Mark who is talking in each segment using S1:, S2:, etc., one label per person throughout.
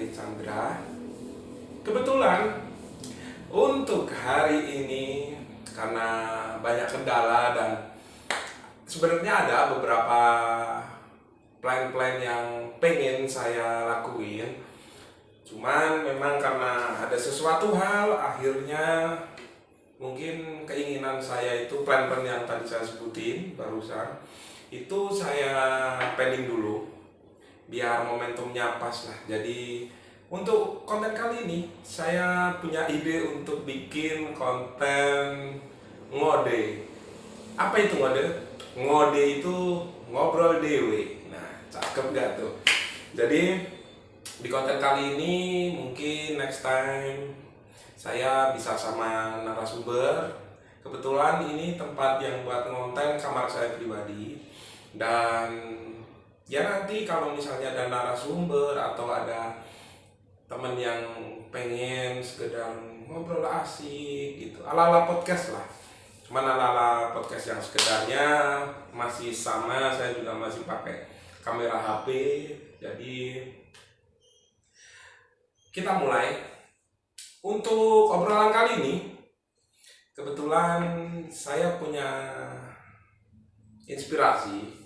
S1: Heri Chandra. Kebetulan untuk hari ini karena banyak kendala dan sebenarnya ada beberapa plan-plan yang pengen saya lakuin. Cuman memang karena ada sesuatu hal akhirnya mungkin keinginan saya itu plan-plan yang tadi saya sebutin barusan itu saya pending dulu biar momentumnya pas lah. Jadi untuk konten kali ini saya punya ide untuk bikin konten ngode. Apa itu ngode? Ngode itu ngobrol dewe. Nah, cakep gak tuh? Jadi di konten kali ini mungkin next time saya bisa sama narasumber. Kebetulan ini tempat yang buat konten kamar saya pribadi. Dan ya nanti kalau misalnya ada narasumber atau ada teman yang pengen sekedar ngobrol asik gitu, ala-ala podcast lah. Cuman ala-ala podcast yang sekedarnya masih sama, saya juga masih pakai kamera HP. Jadi kita mulai. Untuk obrolan kali ini kebetulan saya punya inspirasi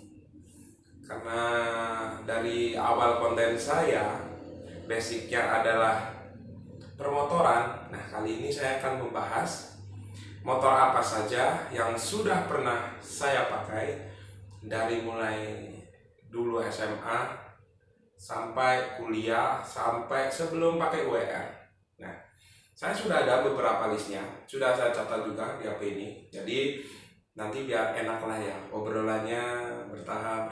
S1: karena dari awal konten saya basicnya adalah permotoran. Nah, kali ini saya akan membahas motor apa saja yang sudah pernah saya pakai dari mulai dulu SMA sampai kuliah sampai sebelum pakai WR. Nah, saya sudah ada beberapa listnya, sudah saya catat juga di HP ini. Jadi nanti biar enak lah ya obrolannya, bertahap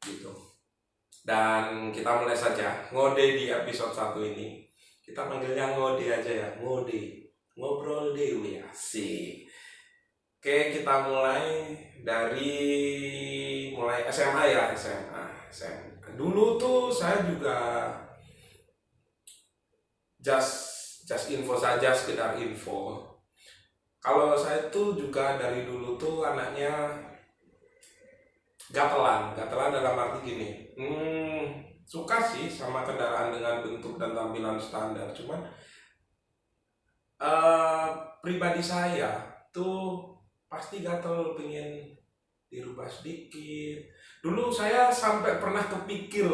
S1: gitu. Dan kita mulai saja ngode di episode 1 ini. Kita panggilnya ngode aja ya, ngode, ngobrol dewe, asik. Oke, kita mulai dari SMA ya, SMA. Dulu tuh saya juga just info saja, sekedar info. Kalau saya tuh juga dari dulu tuh anaknya gatelan dalam arti gini, suka sih sama kendaraan dengan bentuk dan tampilan standar. Cuman pribadi saya tuh pasti gatel pengen dirubah sedikit. Dulu saya sampai pernah kepikir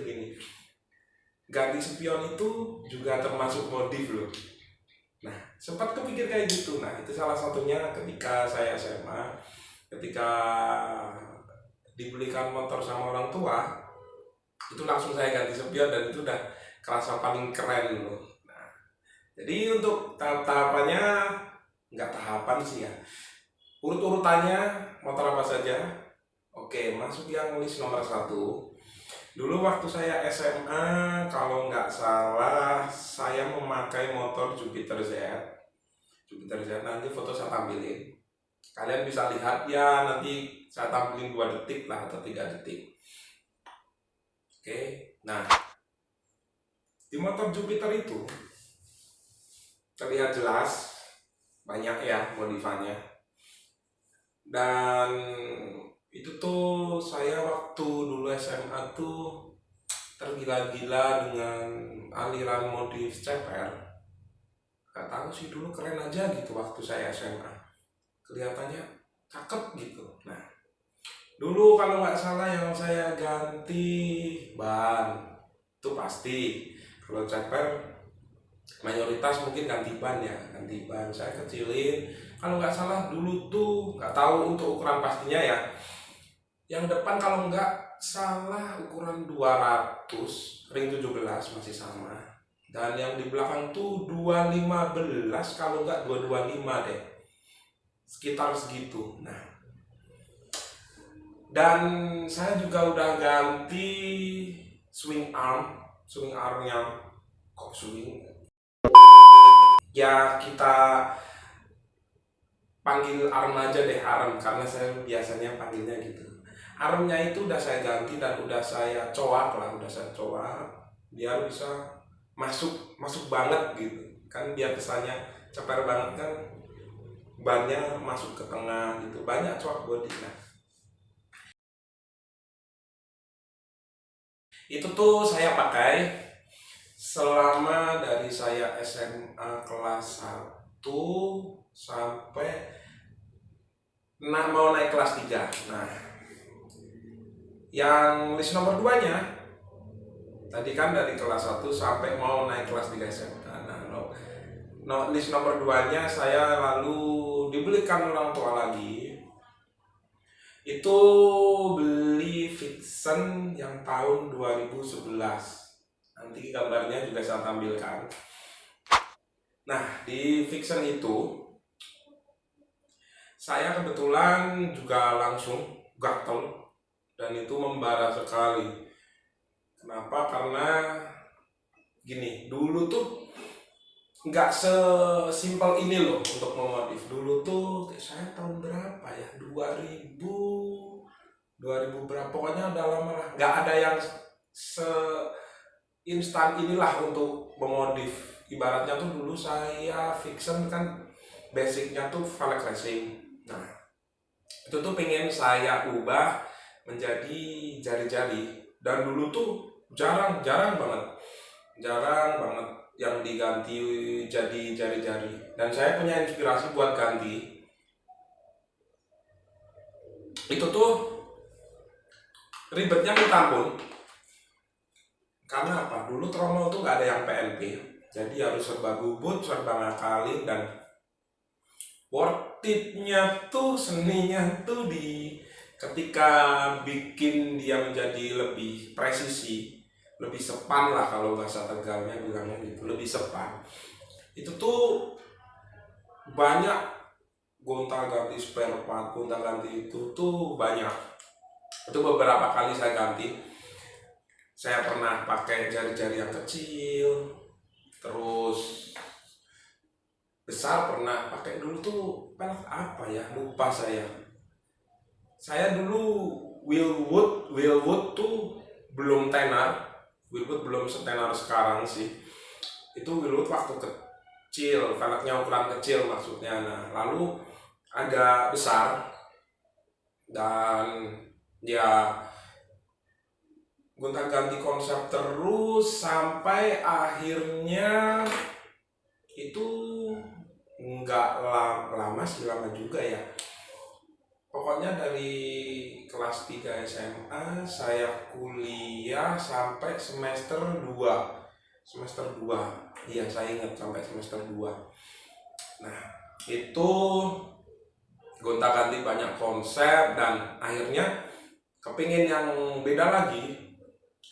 S1: gini, ganti spion itu juga termasuk modif loh. Nah, sempat kepikir kayak gitu. Nah, itu salah satunya ketika saya SMA, ketika dibelikan motor sama orang tua, itu langsung saya ganti spion dan itu udah kerasa paling keren loh. Nah, jadi untuk tahap-tahapannya, nggak tahapan sih ya, urut-urutannya motor apa saja. Oke, masuk yang list nomor 1. Dulu waktu saya SMA, kalau nggak salah, saya memakai motor Jupiter Z. Nanti foto saya tampilin. Kalian bisa lihat ya, nanti saya tampilin 2 detik lah atau 3 detik. Oke, nah di motor Jupiter itu terlihat jelas banyak ya modifannya. Dan itu tuh saya waktu dulu SMA tuh tergila-gila dengan aliran modif ceper. Gak tahu sih, dulu keren aja gitu waktu saya SMA, kelihatannya cakep gitu. Nah, dulu kalau nggak salah yang saya ganti ban itu pasti. Kalau ceper mayoritas mungkin ganti ban ya, saya kecilin. Kalau nggak salah dulu tuh, nggak tahu untuk ukuran pastinya ya, yang depan kalau nggak salah ukuran 200 ring 17 masih sama, dan yang di belakang tuh 215 kalau nggak 225 deh, sekitar segitu. Nah, dan saya juga udah ganti swing armnya. Kok swing ya, kita panggil arm aja deh, arm, karena saya biasanya panggilnya gitu. Armnya itu udah saya ganti dan udah saya coak biar bisa masuk banget gitu kan, biar kesannya ceper banget kan, bannya masuk ke tengah gitu, banyak coak body. Nah, Itu tuh saya pakai selama dari saya SMA kelas 1 sampai mau naik kelas 3. Nah, yang list nomor 2-nya tadi kan dari kelas 1 sampai mau naik kelas 3 SMK. Nah, list nomor 2-nya saya lalu dibelikan orang tua lagi. Itu beli Vixen yang tahun 2011. Nanti gambarnya juga saya tampilkan. Nah, di Vixen itu saya kebetulan juga langsung gatel dan itu membara sekali. Kenapa? Karena gini, dulu tuh nggak sesimpel ini loh untuk memodif. Dulu tuh saya tahun berapa ya, 2000 berapa, pokoknya udah lama lah, nggak ada yang instan inilah untuk memodif. Ibaratnya tuh dulu saya Vixen kan basicnya tuh velg racing. Nah, itu tuh pengen saya ubah menjadi jari-jari, dan dulu tuh jarang banget yang diganti jadi jari-jari, dan saya punya inspirasi buat ganti. Itu tuh ribetnya minta ampun. Karena apa? Dulu tromol tuh nggak ada yang PNP, jadi harus serba bubut, serba ngakalin, dan worth it-nya tuh, seninya tuh di ketika bikin dia menjadi lebih presisi, lebih sepan lah kalau bahasa Tegalnya bilangnya gitu, lebih sepan. Itu tuh banyak gonta-ganti spare part, gonta-ganti itu tuh banyak. Itu beberapa kali saya ganti. Saya pernah pakai jari-jari yang kecil, terus besar pernah pakai. Dulu tuh pelek apa ya, lupa saya. Saya dulu Wilwood tuh belum tenar. Wilwood belum setenar sekarang sih. Itu Wilwood waktu kecil, velgnya ukuran kecil maksudnya. Nah, lalu agak besar, dan ya gonta-ganti konsep terus sampai akhirnya itu nggak lama sih, lama juga ya. Pokoknya dari kelas 3 SMA saya kuliah sampai semester 2. Iya, saya ingat sampai semester 2. Nah, itu gonta-ganti banyak konsep, dan akhirnya kepingin yang beda lagi.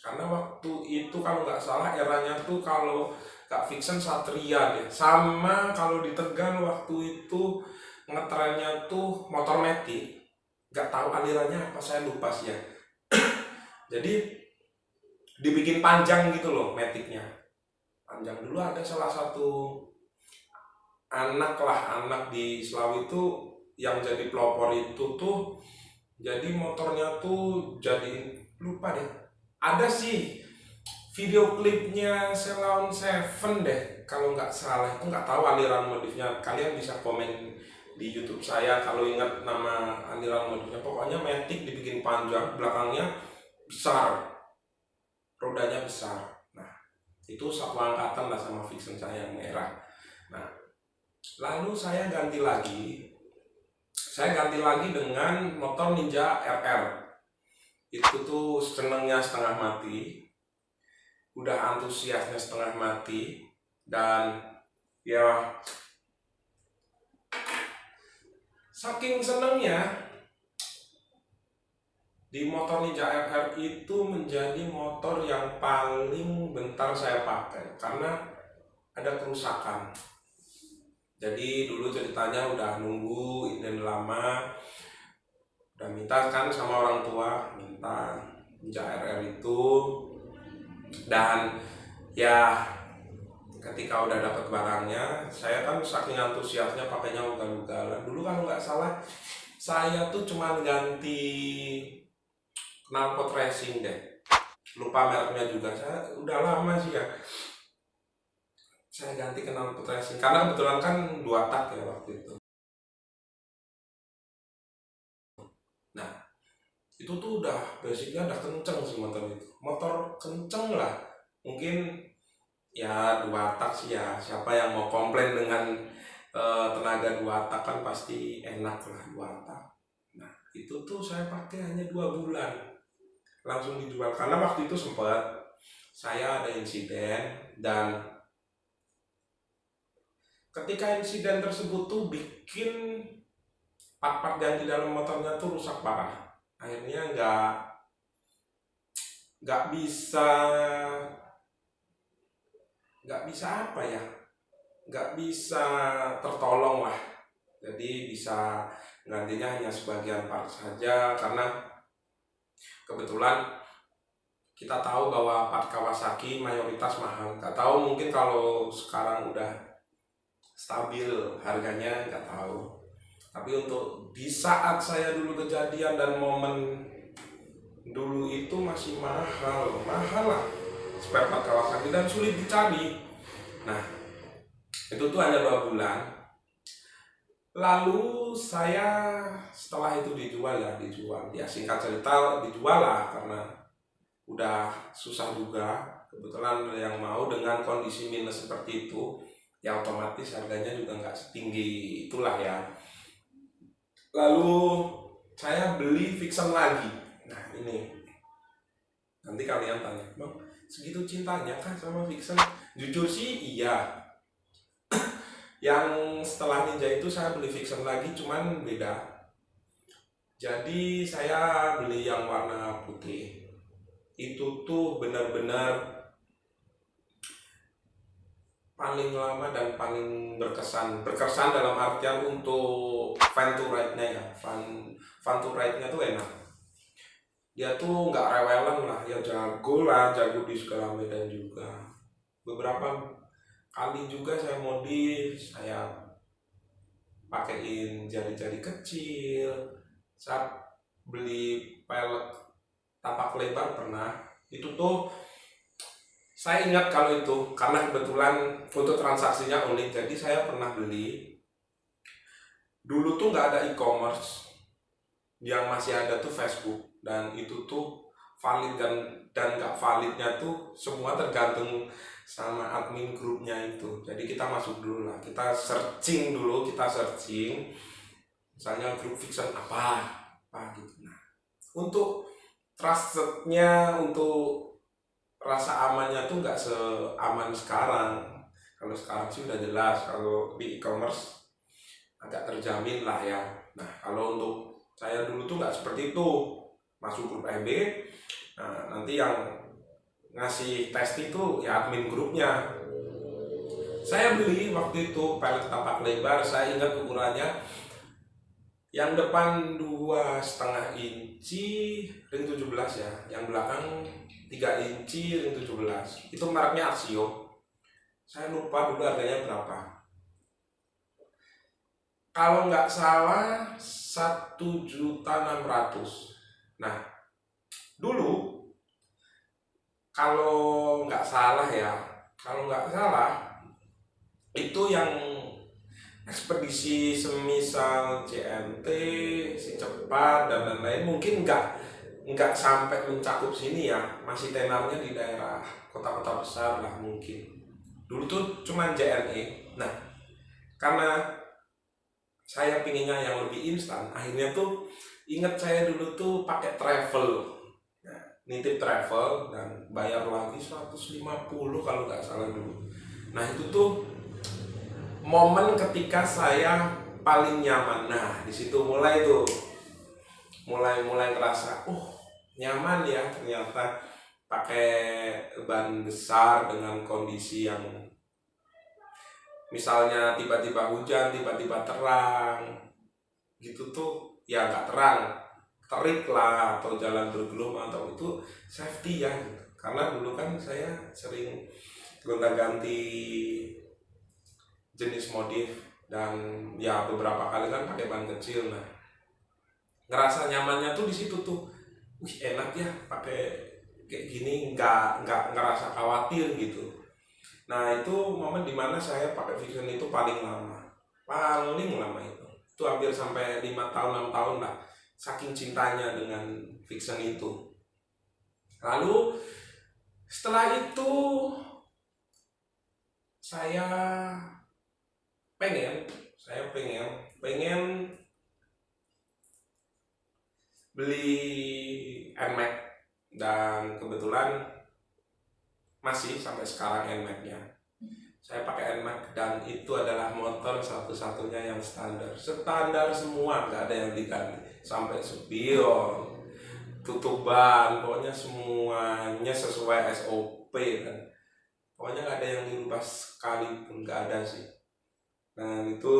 S1: Karena waktu itu kalau nggak salah eranya tuh kalau Kak Vixen Satria deh, sama kalau di Tegal waktu itu ngetrennya tuh motor metik. Nggak tahu alirannya apa, saya lupa sih ya. Jadi dibikin panjang gitu loh metiknya, panjang. Dulu ada salah satu anak di Selawi itu yang jadi pelopor itu tuh, jadi motornya tuh jadi, lupa deh, ada sih video klipnya Ceylon Seven deh kalau nggak salah. Itu nggak tahu aliran modifnya, kalian bisa komen di YouTube saya kalau ingat nama aliran modifnya. Pokoknya metik dibikin panjang, belakangnya besar, rodanya besar. Nah, itu satu angkatan lah sama Vixen saya yang merah. Nah, lalu saya ganti lagi dengan motor Ninja RR. Itu tuh senengnya setengah mati, udah antusiasnya setengah mati, dan ya saking senengnya di motor Ninja RR itu menjadi motor yang paling bentar saya pakai karena ada kerusakan. Jadi dulu ceritanya udah nunggu ini lama, udah minta kan sama orang tua, minta Ninja RR itu, dan ya ketika udah dapat barangnya, saya kan saking antusiasnya pakainya ugal-ugalan. Dulu kan nggak salah saya tuh cuma ganti knalpot racing deh, lupa mereknya juga, saya udah lama sih ya saya ganti knalpot racing karena kebetulan kan 2 tak ya waktu itu. Nah, itu tuh udah basicnya udah kenceng sih motor kenceng lah, mungkin ya 2 tak sih ya, siapa yang mau komplain dengan tenaga 2 tak kan pasti enak lah 2 tak. Nah itu tuh saya pakai hanya 2 bulan langsung dijual, karena waktu itu sempat saya ada insiden, dan ketika insiden tersebut tuh bikin part-part yang di dalam motornya tuh rusak parah. Akhirnya nggak bisa apa ya, nggak bisa tertolong lah. Jadi bisa gantinya hanya sebagian part saja, karena kebetulan kita tahu bahwa part Kawasaki mayoritas mahal. Nggak tahu, mungkin kalau sekarang udah stabil harganya, nggak tahu. Tapi untuk di saat saya dulu kejadian dan momen dulu itu masih mahal lah spare part Kawasaki, dan sulit dicari. Nah itu tuh hanya 2 bulan. Lalu saya setelah itu dijual ya, singkat cerita dijual lah, karena udah susah juga. Kebetulan yang mau dengan kondisi minus seperti itu, ya otomatis harganya juga nggak setinggi itulah ya. Lalu saya beli Vixen lagi. Nah ini nanti kalian tanya, bang segitu cintanya kah sama Vixen? Jujur sih iya. Yang setelah Ninja itu saya beli Vixen lagi, cuman beda. Jadi saya beli yang warna putih. Itu tuh benar-benar paling lama dan paling berkesan dalam artian untuk fun to ride-nya ya. Fun to ride-nya tuh enak. Dia tuh nggak rewelan lah, ya jago di segala medan juga. Beberapa kali juga saya modif, saya pakein jari-jari kecil. Saat beli pelek tapak lebar pernah, itu tuh saya ingat kalau itu karena kebetulan untuk transaksinya unik. Jadi saya pernah beli, dulu tuh nggak ada e-commerce, yang masih ada tuh Facebook, dan itu tuh valid dan nggak validnya tuh semua tergantung sama admin grupnya itu. Jadi kita masuk dulu lah, kita searching misalnya grup Vixen apa gitu. Nah untuk trustednya, untuk rasa amannya tuh nggak seaman sekarang. Kalau sekarang sih udah jelas, kalau di e-commerce agak terjamin lah ya. Nah kalau untuk saya dulu tuh nggak seperti itu, masuk grup EB, nah nanti yang ngasih tes itu ya admin grupnya. Saya beli waktu itu pelek tapak lebar, saya ingat ukurannya, yang depan 2,5 inci ring 17 ya, yang belakang 3 inci ring 17. Itu mereknya Arsio. Saya lupa dulu harganya berapa. Kalau nggak salah 1.600.000. Nah dulu kalau nggak salah itu yang ekspedisi semisal JNT, si cepat dan lain-lain mungkin nggak sampai mencakup sini ya, masih tenarnya di daerah kota-kota besar lah mungkin. Dulu tuh cuma JNE. Nah karena saya pinginnya yang lebih instan, akhirnya tuh ingat saya dulu tuh pakai travel, nitip travel dan bayar lagi 150 kalau nggak salah dulu. Nah itu tuh momen ketika saya paling nyaman. Nah di situ mulai ngerasa nyaman ya, ternyata pakai ban besar dengan kondisi yang misalnya tiba-tiba hujan, tiba-tiba terang gitu tuh ya, nggak terang, terik lah, atau jalan bergelum, atau itu safety ya gitu. Karena dulu kan saya sering gonta-ganti jenis modif, dan ya beberapa kali kan pakai ban kecil. Nah ngerasa nyamannya tuh di situ tuh, enak ya pakai kayak gini, nggak ngerasa khawatir gitu. Nah itu momen dimana saya pakai Vixen itu paling lama itu hampir sampai 5 tahun 6 tahun lah. saking cintanya dengan Vixion itu. Lalu setelah itu saya pengen beli NMAX, dan kebetulan masih sampai sekarang NMAX-nya. Saya pakai NMAX dan itu adalah motor satu-satunya yang standar semua, nggak ada yang diganti, sampai spion, tutup ban, pokoknya semuanya sesuai SOP kan. Pokoknya nggak ada yang dirubah sekalipun, nggak ada sih. Dan itu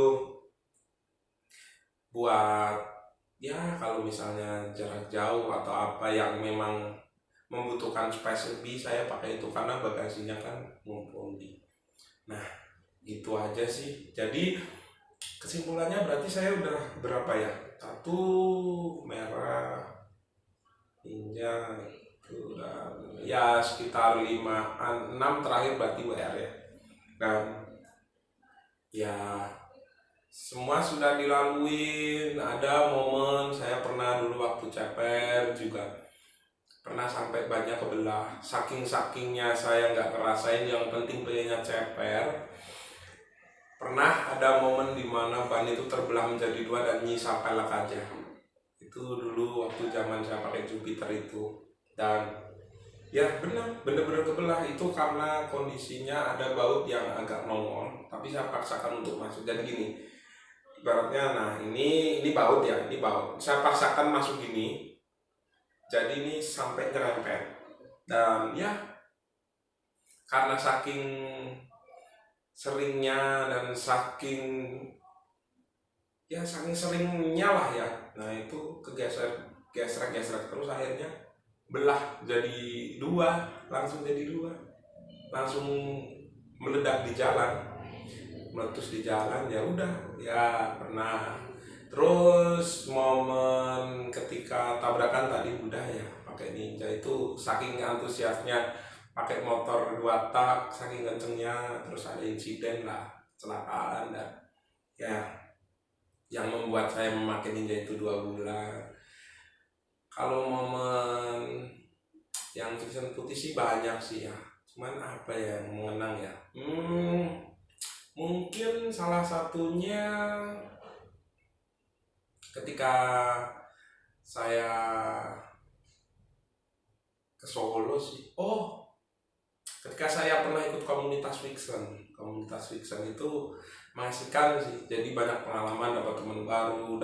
S1: buat ya kalau misalnya jarak jauh atau apa yang memang membutuhkan space lebih, saya pakai itu karena bagasinya kan mumpuni. Nah gitu aja sih. Jadi kesimpulannya berarti saya udah berapa ya, satu merah Ninja itu udah ya sekitar 5-6, terakhir berarti WR ya. Dan ya semua sudah dilalui. Ada momen saya pernah dulu waktu ceper juga pernah sampai banyak kebelah, sakingnya saya nggak ngerasain, yang penting pengennya ceper. Pernah ada momen dimana ban itu terbelah menjadi 2 dan nyisa pelek aja. Itu dulu waktu zaman saya pakai Jupiter itu. Dan ya bener-bener kebelah itu karena kondisinya ada baut yang agak nongol, tapi saya paksakan untuk masuk. Dan gini, ibaratnya, nah ini baut ya, ini baut. Saya paksakan masuk gini, jadi ini sampai nyerempet. Dan ya karena saking seringnya dan saking seringnya lah ya, nah itu gesrek terus, akhirnya belah jadi 2, langsung meledak di jalan, meletus di jalan. Ya udah ya pernah. Terus momen ketika tabrakan tadi udah ya pakai Ninja itu, saking antusiasnya pakai motor 2 tak, saking kencengnya, terus ada insiden lah, kecelakaan, dan ya yang membuat saya memakai Ninja itu 2 bulan. Kalau momen yang Vixion putih sih banyak sih ya, cuman apa ya yang mengenang ya, mungkin salah satunya ketika saya ke Solo sih. Ketika saya pernah ikut komunitas Vixion itu mengasihkan sih. Jadi banyak pengalaman, dapat teman baru,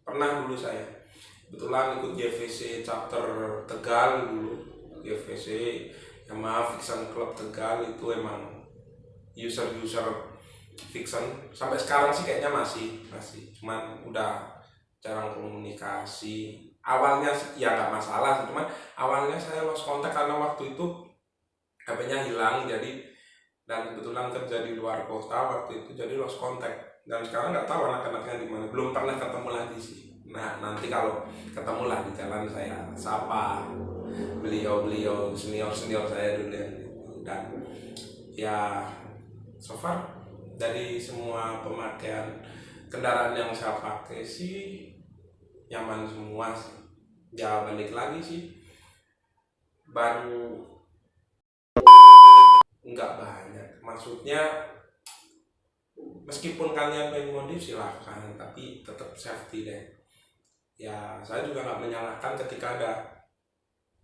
S1: pernah dulu saya kebetulan ikut GVC chapter Tegal dulu. GVC Yamaha Vixion Club Tegal itu emang user Vixion sampai sekarang sih kayaknya masih, cuman udah jarang komunikasi. Awalnya ya nggak masalah sih, cuman awalnya saya lost contact karena waktu itu HP-nya hilang, jadi, dan kebetulan kerja di luar kota waktu itu, jadi lost contact. Dan sekarang nggak tahu anak-anaknya di mana, belum pernah ketemu lagi sih. Nah nanti kalau ketemu lah di jalan saya sapa beliau senior saya dulu ya. Dan ya so far dari semua pemakaian kendaraan yang saya pakai sih nyaman semua sih. Ya balik lagi sih, baru nggak banyak, maksudnya meskipun kalian pengen modif silahkan, tapi tetap safety deh. Ya saya juga nggak menyalahkan ketika ada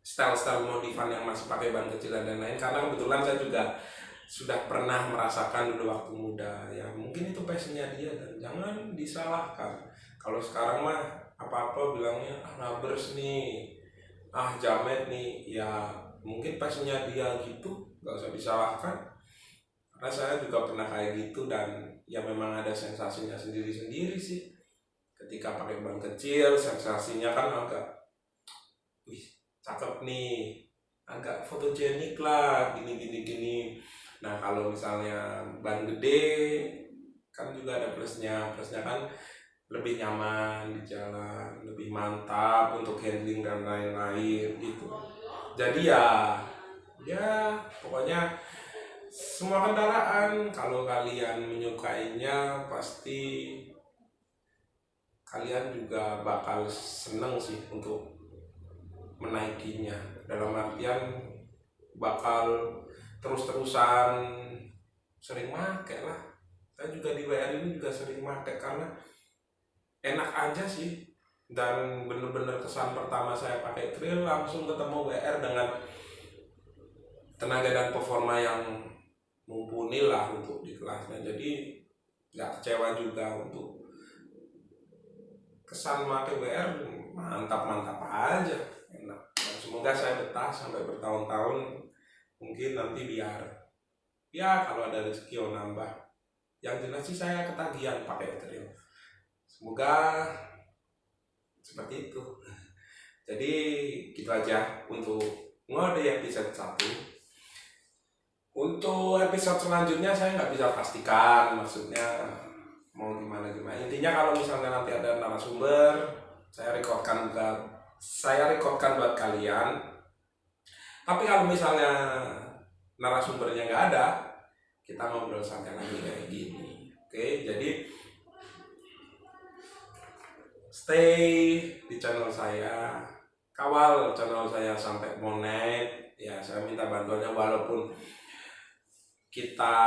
S1: style modifan yang masih pakai ban kecil dan lain-lain, karena kebetulan saya juga sudah pernah merasakan dulu waktu muda. Ya mungkin itu passionnya dia dan jangan disalahkan. Kalau sekarang mah apa-apa bilangnya rubbers nih, jamet nih, ya mungkin passionnya dia gitu, nggak usah disalahkan. Karena saya juga pernah kayak gitu, dan ya memang ada sensasinya sendiri-sendiri sih. Ketika pakai ban kecil, sensasinya kan agak, wih cakep nih, agak fotogenik lah, gini. Nah kalau misalnya ban gede kan juga ada plusnya kan lebih nyaman di jalan, lebih mantap untuk handling dan lain-lain gitu. Jadi ya pokoknya semua kendaraan kalau kalian menyukainya pasti kalian juga bakal seneng sih untuk menaikinya, dalam artian bakal terus-terusan sering make lah. Saya juga di WR ini juga sering make karena enak aja sih, dan bener-bener kesan pertama saya pakai trail langsung ketemu WR dengan tenaga dan performa yang mumpuni lah untuk di kelasnya. Jadi nggak kecewa juga untuk kesan pakai WR, mantap aja, enak. Dan semoga saya betah sampai bertahun-tahun, mungkin nanti biar ya kalau ada rezeki yang nambah. Yang jelas sih saya ketagihan pakai trail. Semoga seperti itu. Jadi gitu aja untuk ngode episode 1. Untuk episode selanjutnya saya nggak bisa pastikan, maksudnya mau gimana. Intinya kalau misalnya nanti ada narasumber, saya rekodkan buat kalian. Tapi kalau misalnya narasumbernya nggak ada, kita ngobrol santai lagi kayak gini. Oke, jadi stay di channel saya, kawal channel saya sampai monet. Ya, saya minta bantuannya walaupun kita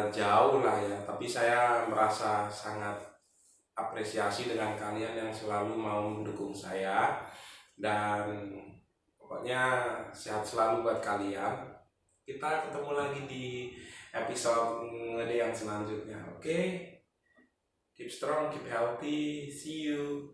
S1: jauh lah ya, tapi saya merasa sangat apresiasi dengan kalian yang selalu mau mendukung saya, dan pokoknya sehat selalu buat kalian. Kita ketemu lagi di episode yang selanjutnya. Oke? Keep strong, keep healthy, see you.